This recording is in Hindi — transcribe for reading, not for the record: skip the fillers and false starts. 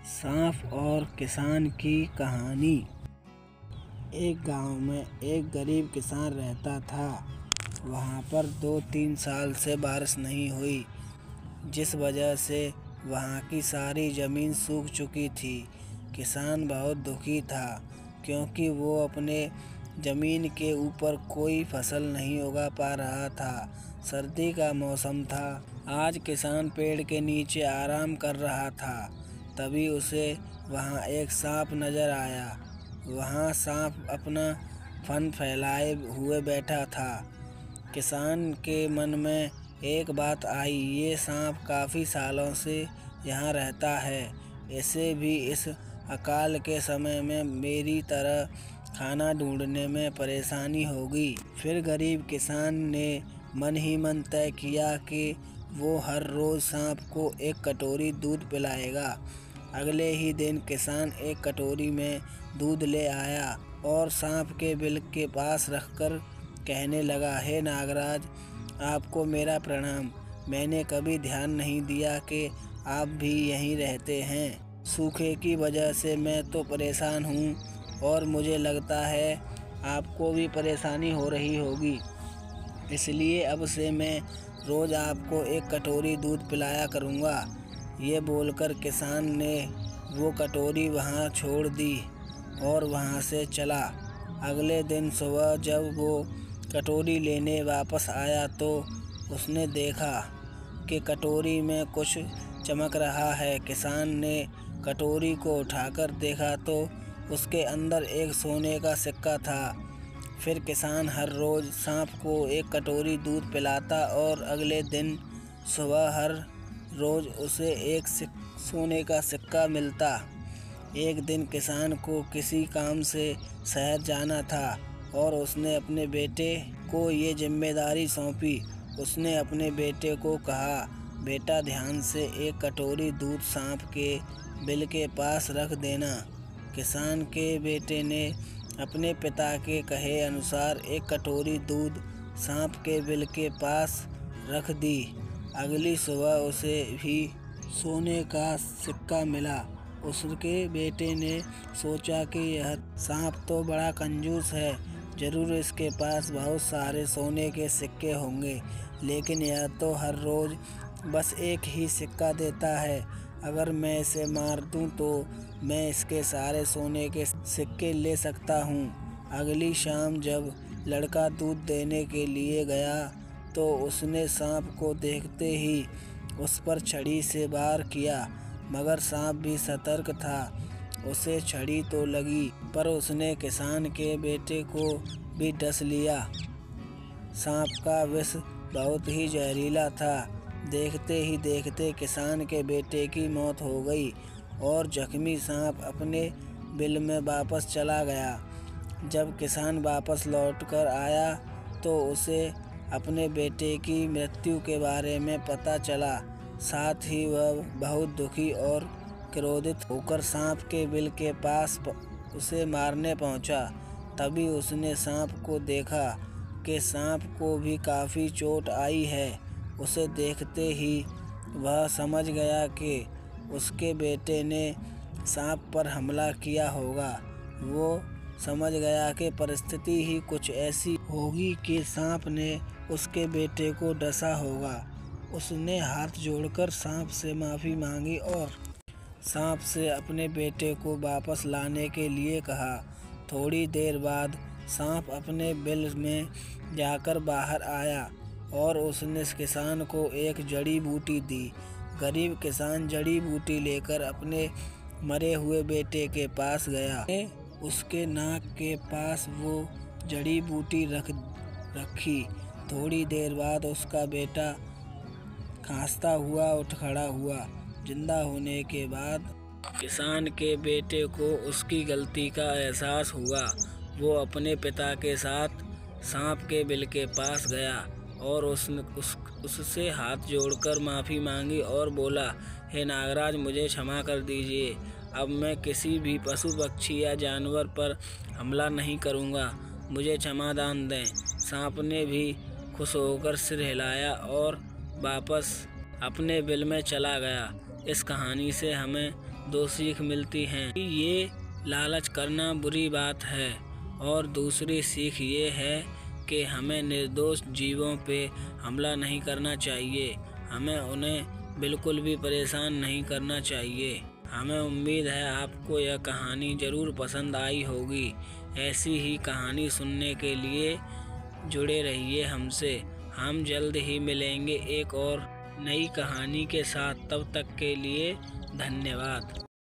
सांप और किसान की कहानी। एक गांव में एक गरीब किसान रहता था। वहां पर 2-3 साल से बारिश नहीं हुई, जिस वजह से वहां की सारी ज़मीन सूख चुकी थी। किसान बहुत दुखी था क्योंकि वो अपने ज़मीन के ऊपर कोई फसल नहीं उगा पा रहा था। सर्दी का मौसम था। आज किसान पेड़ के नीचे आराम कर रहा था। तभी उसे वहाँ एक सांप नजर आया। वहाँ सांप अपना फन फैलाए हुए बैठा था। किसान के मन में एक बात आई, ये सांप काफ़ी सालों से यहाँ रहता है, इसे भी इस अकाल के समय में मेरी तरह खाना ढूंढने में परेशानी होगी। फिर गरीब किसान ने मन ही मन तय किया कि वो हर रोज़ सांप को एक कटोरी दूध पिलाएगा। अगले ही दिन किसान एक कटोरी में दूध ले आया और सांप के बिल के पास रखकर कहने लगा, हे नागराज, आपको मेरा प्रणाम। मैंने कभी ध्यान नहीं दिया कि आप भी यहीं रहते हैं। सूखे की वजह से मैं तो परेशान हूँ और मुझे लगता है आपको भी परेशानी हो रही होगी, इसलिए अब से मैं रोज़ आपको एक कटोरी दूध पिलाया करूँगा। ये बोलकर किसान ने वो कटोरी वहाँ छोड़ दी और वहाँ से चला। अगले दिन सुबह जब वो कटोरी लेने वापस आया तो उसने देखा कि कटोरी में कुछ चमक रहा है। किसान ने कटोरी को उठाकर देखा तो उसके अंदर एक सोने का सिक्का था। फिर किसान हर रोज़ सांप को एक कटोरी दूध पिलाता और अगले दिन सुबह हर रोज़ उसे एक सोने का सिक्का मिलता। एक दिन किसान को किसी काम से शहर जाना था और उसने अपने बेटे को ये जिम्मेदारी सौंपी। उसने अपने बेटे को कहा, बेटा ध्यान से एक कटोरी दूध सांप के बिल के पास रख देना। किसान के बेटे ने अपने पिता के कहे अनुसार एक कटोरी दूध सांप के बिल के पास रख दी। अगली सुबह उसे भी सोने का सिक्का मिला। उसके बेटे ने सोचा कि यह सांप तो बड़ा कंजूस है, जरूर इसके पास बहुत सारे सोने के सिक्के होंगे, लेकिन यह तो हर रोज़ बस एक ही सिक्का देता है। अगर मैं इसे मार दूं तो मैं इसके सारे सोने के सिक्के ले सकता हूं। अगली शाम जब लड़का दूध देने के लिए गया तो उसने सांप को देखते ही उस पर छड़ी से वार किया, मगर सांप भी सतर्क था। उसे छड़ी तो लगी पर उसने किसान के बेटे को भी डस लिया। सांप का विष बहुत ही जहरीला था। देखते ही देखते किसान के बेटे की मौत हो गई और जख्मी सांप अपने बिल में वापस चला गया। जब किसान वापस लौटकर आया तो उसे अपने बेटे की मृत्यु के बारे में पता चला। साथ ही वह बहुत दुखी और क्रोधित होकर सांप के बिल के पास उसे मारने पहुंचा। तभी उसने सांप को देखा कि सांप को भी काफ़ी चोट आई है। उसे देखते ही वह समझ गया कि उसके बेटे ने सांप पर हमला किया होगा। वो समझ गया कि परिस्थिति ही कुछ ऐसी होगी कि सांप ने उसके बेटे को डसा होगा। उसने हाथ जोड़कर सांप से माफ़ी मांगी और सांप से अपने बेटे को वापस लाने के लिए कहा। थोड़ी देर बाद सांप अपने बिल में जाकर बाहर आया और उसने किसान को एक जड़ी बूटी दी। गरीब किसान जड़ी बूटी लेकर अपने मरे हुए बेटे के पास गया। उसके नाक के पास वो जड़ी बूटी रखी। थोड़ी देर बाद उसका बेटा खांसता हुआ उठ खड़ा हुआ। जिंदा होने के बाद किसान के बेटे को उसकी गलती का एहसास हुआ। वो अपने पिता के साथ सांप के बिल के पास गया और उससे हाथ जोड़कर माफ़ी मांगी और बोला, हे नागराज, मुझे क्षमा कर दीजिए। अब मैं किसी भी पशु पक्षी या जानवर पर हमला नहीं करूँगा, मुझे क्षमादान दें। सांप ने भी खुश होकर सिर हिलाया और वापस अपने बिल में चला गया। इस कहानी से हमें दो सीख मिलती हैं कि ये लालच करना बुरी बात है और दूसरी सीख ये है कि हमें निर्दोष जीवों पे हमला नहीं करना चाहिए। हमें उन्हें बिल्कुल भी परेशान नहीं करना चाहिए। हमें उम्मीद है आपको यह कहानी ज़रूर पसंद आई होगी। ऐसी ही कहानी सुनने के लिए जुड़े रहिए हमसे। हम जल्द ही मिलेंगे एक और नई कहानी के साथ। तब तक के लिए धन्यवाद।